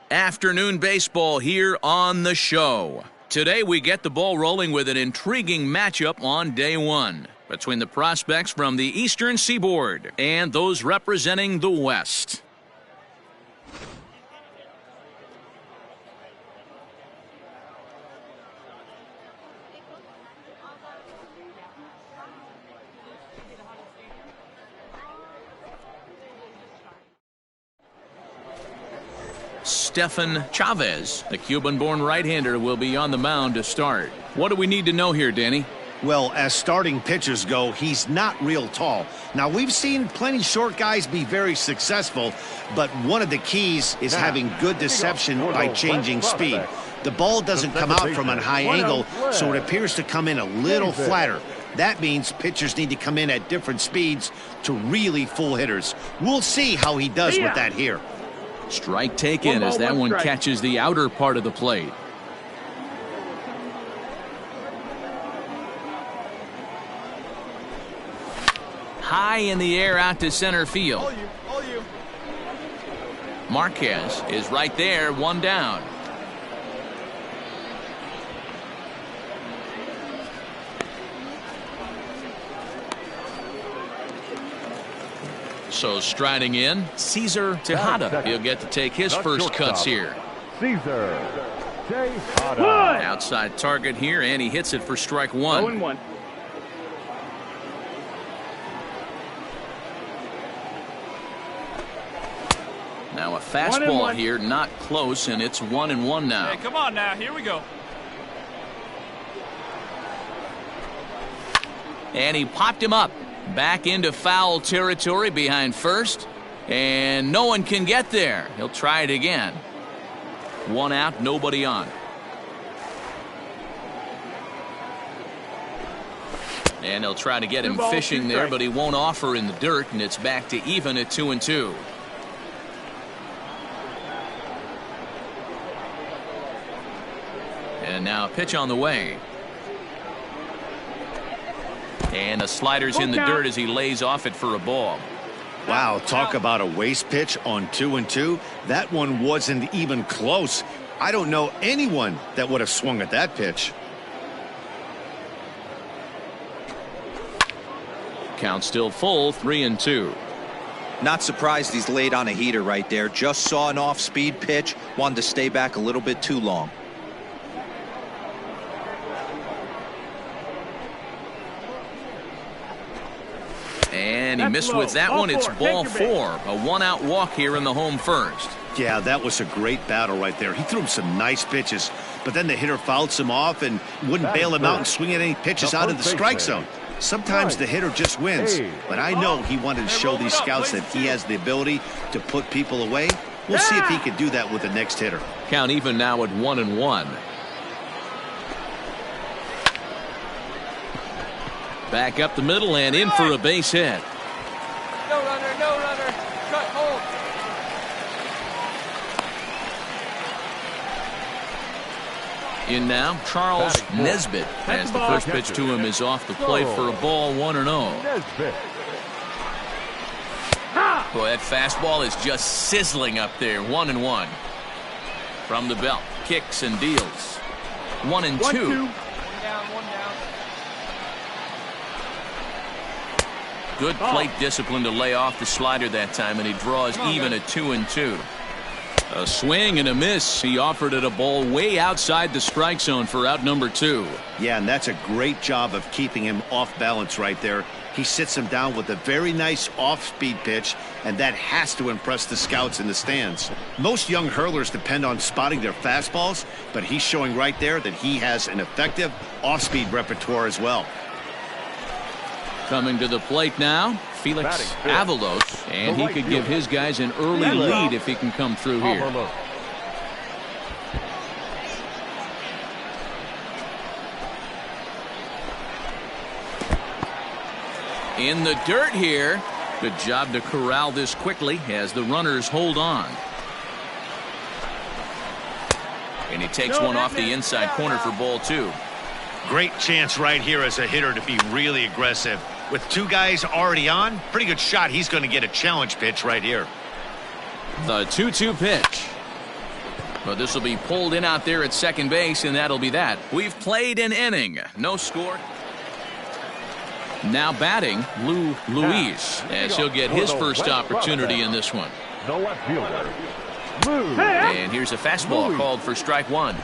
Afternoon baseball here on the show. Today we get the ball rolling with an intriguing matchup on day one between the prospects from the Eastern Seaboard and those representing the West. Stefan Chavez, the Cuban-born right-hander, will be on the mound to start. What do we need to know here, Danny? Well, as starting pitchers go, he's not real tall. Now, we've seen plenty short guys be very successful, but one of the keys is having good deception by changing speed. The ball doesn't come out from a high angle, so it appears to come in a little flatter. That means pitchers need to come in at different speeds to really fool hitters. We'll see how he does with that here. Strike taken as that one catches the outer part of the plate. High in the air out to center field. Marquez is right there, one down. So striding in, Cesar Tejada. He'll get to take his first cuts here. Cesar Tejada. Outside target here, and he hits it for strike one. 0-1. Now a fastball here, not close, and it's 1-1 now. Hey, come on now, here we go. And he popped him up. Back into foul territory behind first, and no one can get there. He'll try it again. One out, nobody on. And he'll try to get him fishing there, but he won't offer in the dirt, and it's back to even at 2-2. And now a pitch on the way. And the slider's in the dirt as he lays off it for a ball. Wow, talk about a waste pitch on 2-2. That one wasn't even close. I don't know anyone that would have swung at that pitch. Count still full, 3-2. Not surprised he's laid on a heater right there. Just saw an off-speed pitch. Wanted to stay back a little bit too long. And he missed with that one. It's ball four. A one-out walk here in the home first. Yeah, that was a great battle right there. He threw him some nice pitches, but then the hitter fouls him off and wouldn't bail him out and swing at any pitches out of the strike zone. Sometimes the hitter just wins, but I know he wanted to show these scouts that he has the ability to put people away. We'll see if he can do that with the next hitter. Count even now at 1-1. Back up the middle and in for a base hit. No runner, no runner. Cut, hold. In now, Charles Nesbitt, as the first pitch to him is off the plate for a ball, 1-0. Boy, that fastball is just sizzling up there, 1-1. From the belt, kicks and deals. 1-2. One down. Good plate discipline to lay off the slider that time, and he draws even at 2-2. A swing and a miss. He offered it a ball way outside the strike zone for out number 2. Yeah, and that's a great job of keeping him off balance right there. He sits him down with a very nice off-speed pitch, and that has to impress the scouts in the stands. Most young hurlers depend on spotting their fastballs, but he's showing right there that he has an effective off-speed repertoire as well. Coming to the plate now, Felix Avalos, and he could give his guys an early lead if he can come through here. In the dirt here. Good job to corral this quickly as the runners hold on. And he takes one off the inside corner for ball 2. Great chance right here as a hitter to be really aggressive. With two guys already on, pretty good shot. He's going to get a challenge pitch right here. The 2-2 pitch. But this will be pulled in out there at second base, and that'll be that. We've played an inning. No score. Now batting, Luis, as he'll get his first opportunity in this one. The left fielder, Lou. And here's a fastball called for strike one.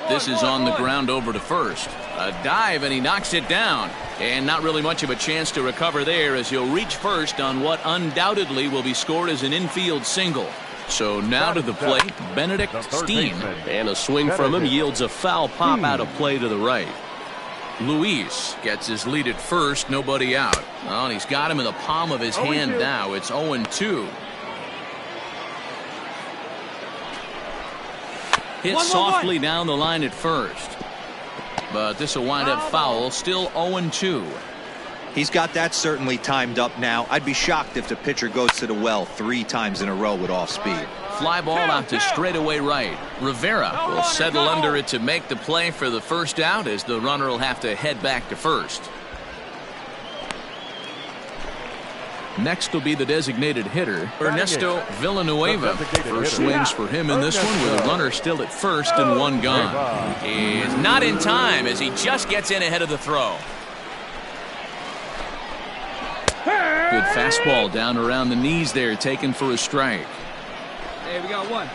This is on the ground over to first. A dive, and he knocks it down. And not really much of a chance to recover there, as he'll reach first on what undoubtedly will be scored as an infield single. So now to the plate, Benedict Steen. And a swing from him yields a foul pop out of play to the right. Luis gets his lead at first, nobody out. Oh, and he's got him in the palm of his hand now. It's 0-2. Hit softly down the line at first. But this will wind up foul, still 0-2. He's got that certainly timed up now. I'd be shocked if the pitcher goes to the well 3 times in a row with off speed. Fly ball out to straightaway right. Rivera will settle under it to make the play for the first out, as the runner will have to head back to first. Next will be the designated hitter, Ernesto Villanueva. First swings for him in this one, with a runner still at first and one gone. He is not in time, as he just gets in ahead of the throw. Good fastball down around the knees there, taken for a strike. Hey, we got one.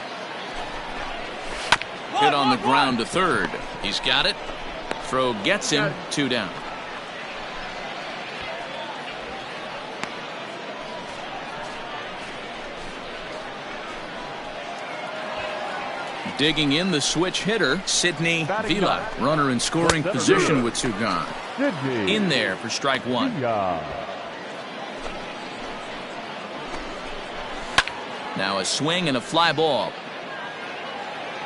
Hit on the ground to third. He's got it. Throw gets him, 2 down. Digging in the switch hitter, Sidney Vila. Runner in scoring position with 2 gone. In there for strike 1. Now a swing and a fly ball.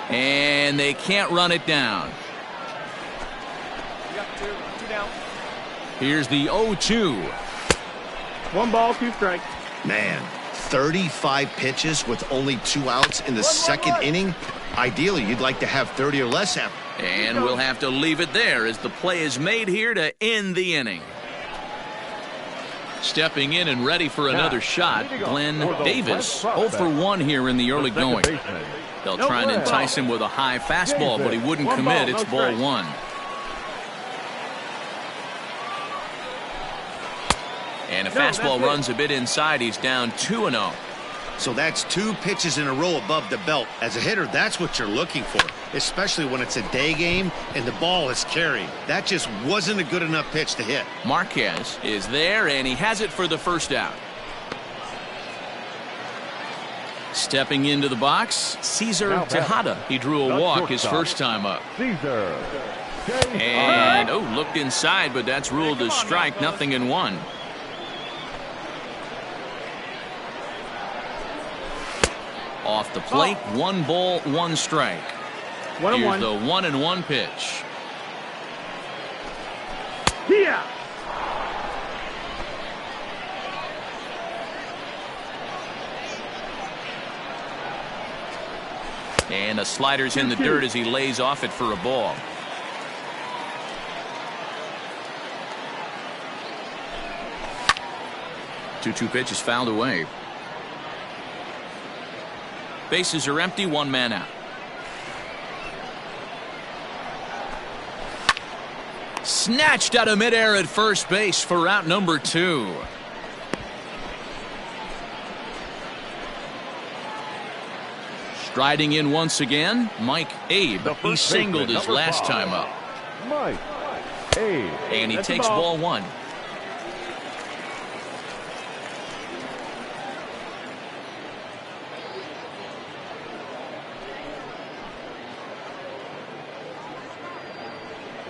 And they can't run it down. We got two down. Here's the 0-2. 1 ball, 2 strikes. Man, 35 pitches with only 2 outs in the second inning. Ideally, you'd like to have 30 or less happen. And we'll have to leave it there, as the play is made here to end the inning. Stepping in and ready for another shot, Glenn Davis. 0 for 1 here in the early going. They'll try and entice him with a high fastball, but he wouldn't commit. It's ball 1. And a fastball runs a bit inside. He's down 2-0. So that's 2 pitches in a row above the belt. As a hitter, that's what you're looking for, especially when it's a day game and the ball is carried. That just wasn't a good enough pitch to hit. Marquez is there, and he has it for the first out. Stepping into the box, Cesar Tejada. He drew a walk his first time up. Cesar. And, looked inside, but that's ruled as strike, 0-1. Off the plate, 1 ball, 1 strike. Here's the 1-1 pitch. Yeah. And a slider's in the dirt as he lays off it for a ball. Two pitches fouled away. Bases are empty, 1 man out. Snatched out of midair at first base for out number 2. Striding in once again, Mike Abe. He singled his last time up. Mike Abe. And he takes ball 1.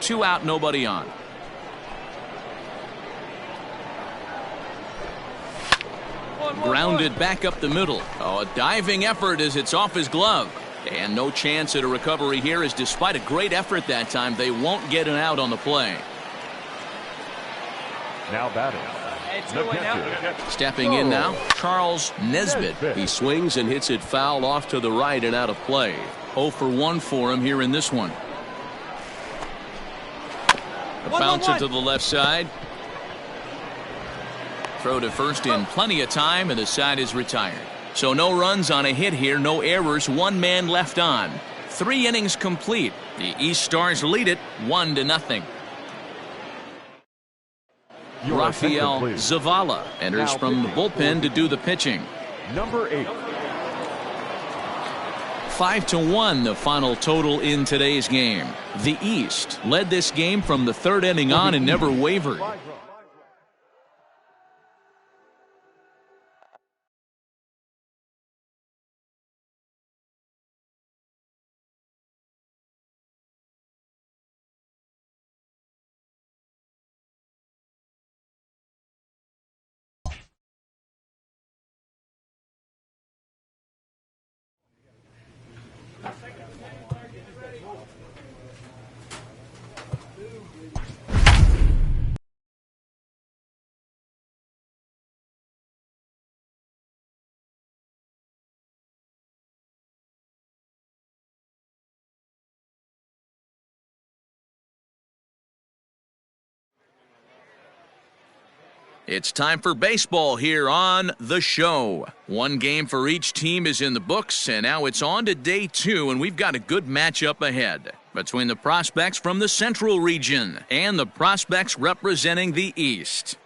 Two out, nobody on. Grounded back up the middle. Oh, a diving effort as it's off his glove. And no chance at a recovery here, as despite a great effort that time, they won't get an out on the play. Now batting. Stepping in now, Charles Nesbitt. He swings and hits it foul off to the right and out of play. 0 for 1 for him here in this one. A bouncer to the left side. Throw to first in plenty of time, and the side is retired. So no runs on a hit here, no errors, one man left on. 3 innings complete. The East Stars lead it 1-0. Rafael Zavala enters from the bullpen to do the pitching. Number 8. 5-1 the final total in today's game. The East led this game from the 3rd inning on and never wavered. It's time for baseball here on the show. 1 game for each team is in the books, and now it's on to day 2, and we've got a good matchup ahead between the prospects from the Central region and the prospects representing the East.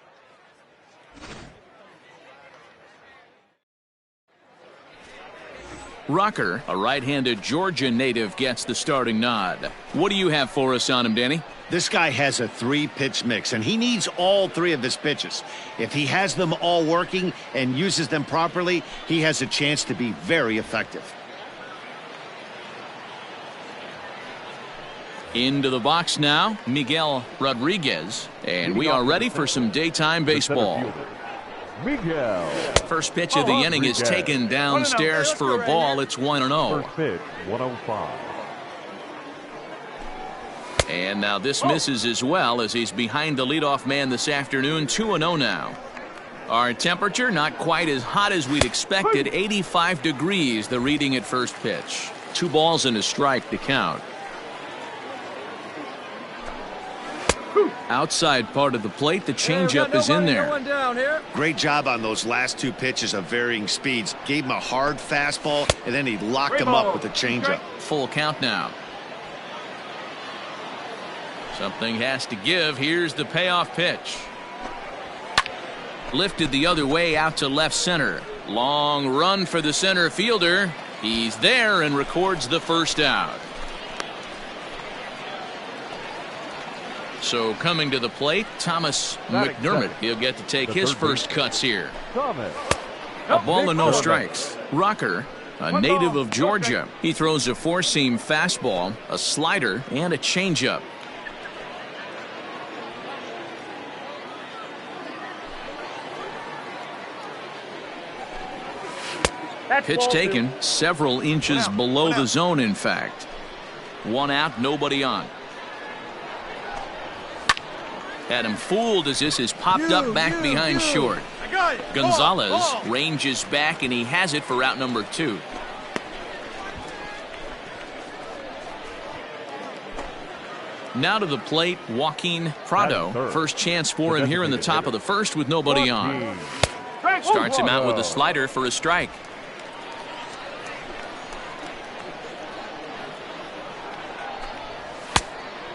Rocker, a right-handed Georgia native, gets the starting nod. What do you have for us on him, Danny? This guy has a 3-pitch mix, and he needs all 3 of his pitches. If he has them all working and uses them properly, he has a chance to be very effective. Into the box now, Miguel Rodriguez, and we are ready for some daytime baseball. Miguel. First pitch of the inning is taken downstairs for a ball. It's 1-0. First pitch, 105. And now this misses as well as he's behind the leadoff man this afternoon. 2-0 now. Our temperature not quite as hot as we'd expected. 85 degrees the reading at first pitch. 2 balls and a strike to count. Outside part of the plate, the changeup is in there. Great job on those last 2 pitches of varying speeds. Gave him a hard fastball, and then he locked him up with a changeup. Full count now. Something has to give. Here's the payoff pitch. Lifted the other way out to left center. Long run for the center fielder. He's there and records the first out. So coming to the plate, Thomas McDermott. He'll get to take his first cuts here. A ball and no strikes. Rocker, a native of Georgia. He throws a 4-seam fastball, a slider, and a changeup. Pitch taken several inches below the zone, in fact. 1 out, nobody on. Had him fooled as this is popped up back behind short. Gonzalez ranges back, and he has it for out number 2. Now to the plate, Joaquin Prado. First chance for him here in the top of the first with nobody on. Starts him out with a slider for a strike.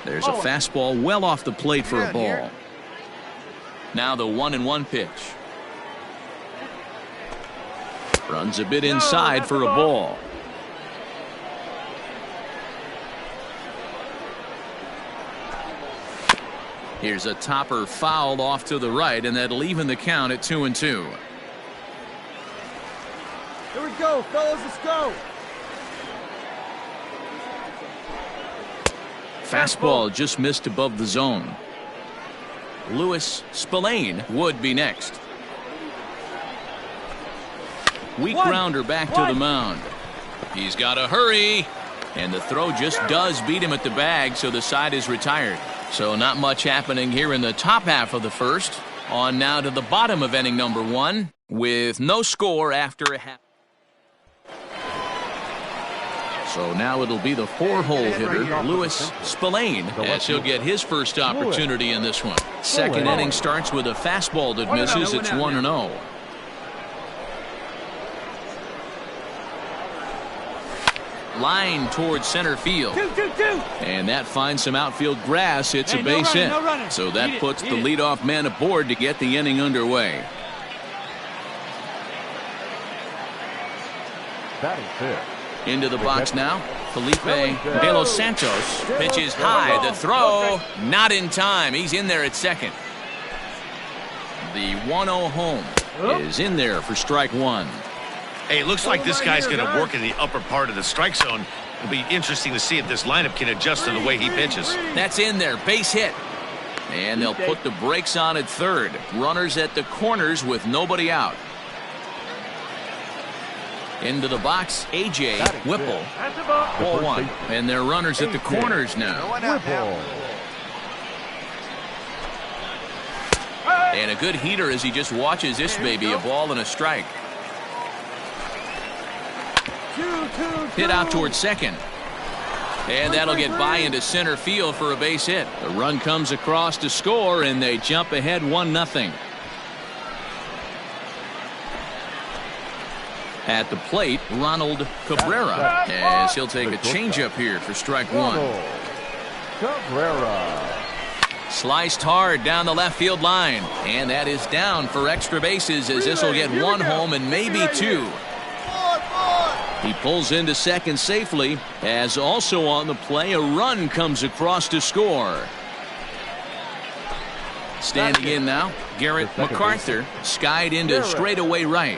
There's a fastball well off the plate for a ball. Now the 1-1 pitch. Runs a bit inside for a ball. Here's a topper fouled off to the right, and that'll even the count at 2-2. Here we go, fellas, let's go. Fastball just missed above the zone. Louis Spillane would be next. Weak grounder back to the mound. He's got to hurry. And the throw just does beat him at the bag, so the side is retired. So not much happening here in the top half of the first. On now to the bottom of inning number 1 with no score after a half. So now it'll be the 4-hole hitter, Louis Spillane, as he'll get his first opportunity in this one. Second inning starts with a fastball that misses. It's 1-0. Line towards center field. And that finds some outfield grass. It's a base hit. So that puts the leadoff man aboard to get the inning underway. Batting fifth. Into the box now. Felipe De Los Santos pitches high. The throw not in time. He's in there at second. The 1-0 home is in there for strike one. Hey, it looks like this guy's going to work in the upper part of the strike zone. It'll be interesting to see if this lineup can adjust to the way he pitches. That's in there. Base hit. And they'll put the brakes on at third. Runners at the corners with nobody out. Into the box, A.J. Whipple. Ball one. And they're runners at the corners now. Whipple. And a good heater as he just watches this baby. A ball and a strike. Hit out towards second. And that'll get by into center field for a base hit. The run comes across to score, and they jump ahead 1-0. At the plate, Ronald Cabrera, as he'll take a changeup here for strike one. Cabrera. Sliced hard down the left field line, and that is down for extra bases as this will get one home and maybe two. He pulls into second safely, as also on the play a run comes across to score. Standing in now, Garrett MacArthur, skied into straightaway right.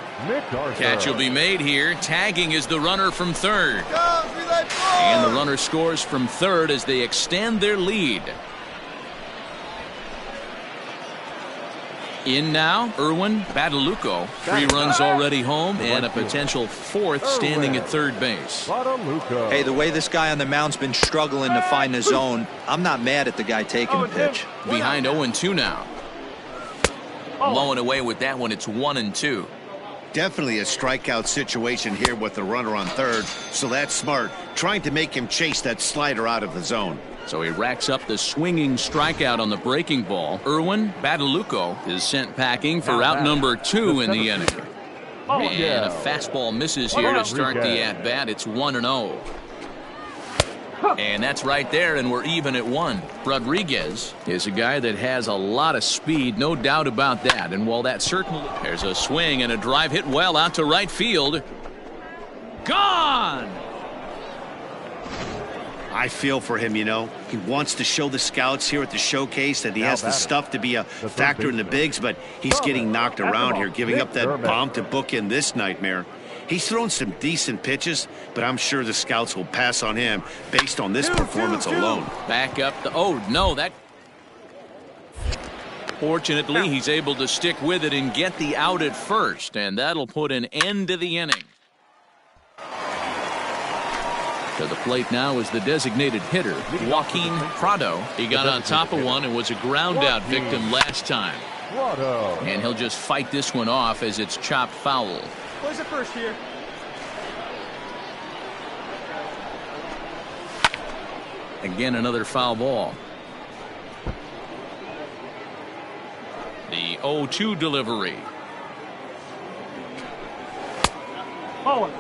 Catch will be made here. Tagging is the runner from third. And the runner scores from third as they extend their lead. In now, Erwin Badalucco. 3 runs already home and a potential fourth standing at third base. Hey, the way this guy on the mound's been struggling to find the zone, I'm not mad at the guy taking the pitch. Behind 0-2 now. Low and away with that one. It's 1-2. Definitely a strikeout situation here with the runner on third, so that's smart. Trying to make him chase that slider out of the zone. So he racks up the swinging strikeout on the breaking ball. Erwin Badalucco is sent packing for out number 2 in the inning. And a fastball misses here to start the at-bat. It's 1-0. And that's right there, and we're even at 1. Rodriguez is a guy that has a lot of speed, no doubt about that. And while that certainly... There's a swing and a drive hit well out to right field. Gone! I feel for him, you know. He wants to show the scouts here at the showcase that he has the stuff to be a factor in the bigs, but he's getting knocked around here, giving up that bomb to book in this nightmare. He's thrown some decent pitches, but I'm sure the scouts will pass on him based on this performance alone. Back up the... Oh, no, that... Fortunately, he's able to stick with it and get the out at first, and that'll put an end to the inning. To the plate now is the designated hitter, Joaquin Prado. He got on top of one and was a ground out victim last time. And he'll just fight this one off as it's chopped foul. Where's the first here? Again, another foul ball. The 0-2 delivery. Forward.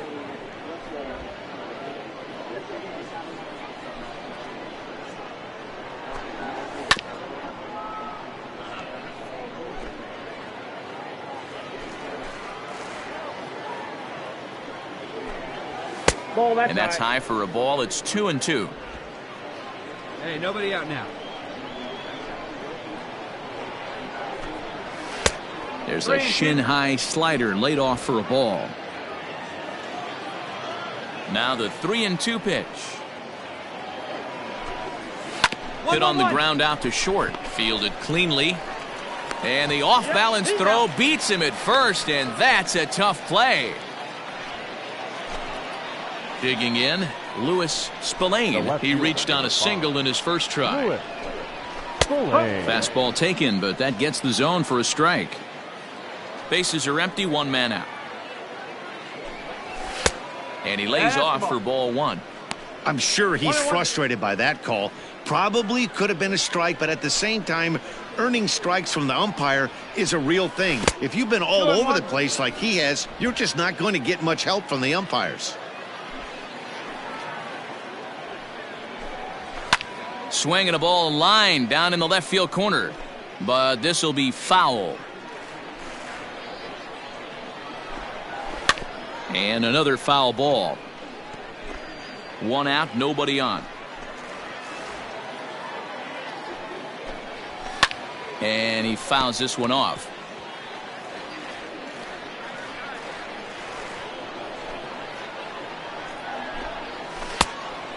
And that's high for a ball. It's 2-2. Hey, nobody out now. There's a shin-high slider laid off for a ball. Now the 3-2 pitch. Hit on the ground out to short. Fielded cleanly. And the off-balance throw beats him at first, and that's a tough play. Digging in, Louis Spillane. He reached on a single in his first try. Fastball taken, but that gets the zone for a strike. Bases are empty, 1 man out. And he lays off for ball 1. I'm sure he's frustrated by that call. Probably could have been a strike, but at the same time, earning strikes from the umpire is a real thing. If you've been all over the place like he has, you're just not going to get much help from the umpires. Swinging a ball line down in the left field corner, but this will be foul. And another foul ball. One out, nobody on. And he fouls this one off.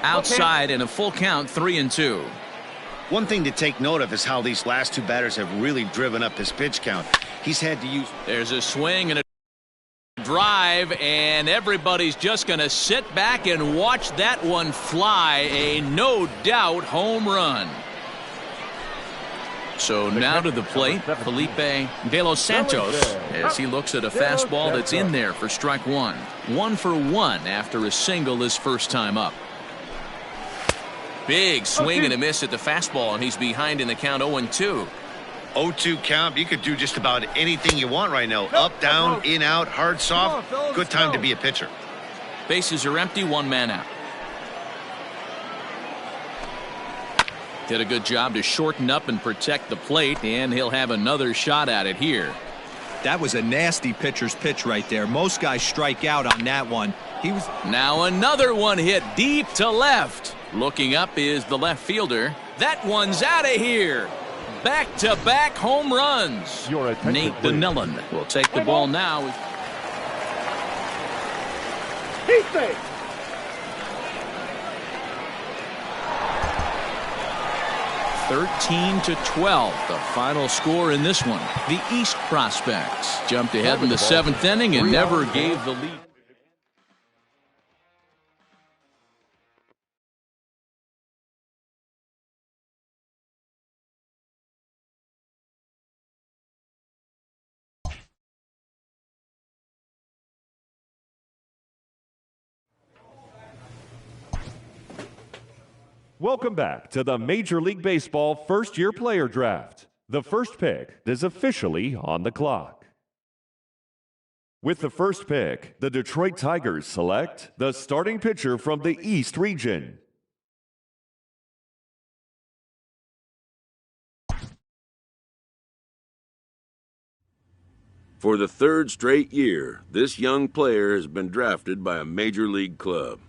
Outside and a full count, 3-2. One thing to take note of is how these last two batters have really driven up his pitch count. He's had to use... There's a swing and a drive, and everybody's just going to sit back and watch that one fly. A no doubt home run. So now to the plate, Felipe De Los Santos, as he looks at a fastball that's in there for strike one. 1 for 1 after a single his first time up. Big swing and a miss at the fastball, and he's behind in the count 0-2. 0-2 count. You could do just about anything you want right now. Up, down, in, out, hard, soft. Good time to be a pitcher. Bases are empty, one man out. Did a good job to shorten up and protect the plate, and he'll have another shot at it here. That was a nasty pitcher's pitch right there. Most guys strike out on that one. Now another one hit deep to left. Looking up is the left fielder. That one's out of here. Back-to-back home runs. Nate Donnellan will take the ball now. 13-12, the final score in this one. The East Prospects jumped ahead in the 7th inning and never gave the lead. Welcome back to the Major League Baseball first-year player draft. The first pick is officially on the clock. With the first pick, the Detroit Tigers select the starting pitcher from the East region. For the third straight year, this young player has been drafted by a major league club.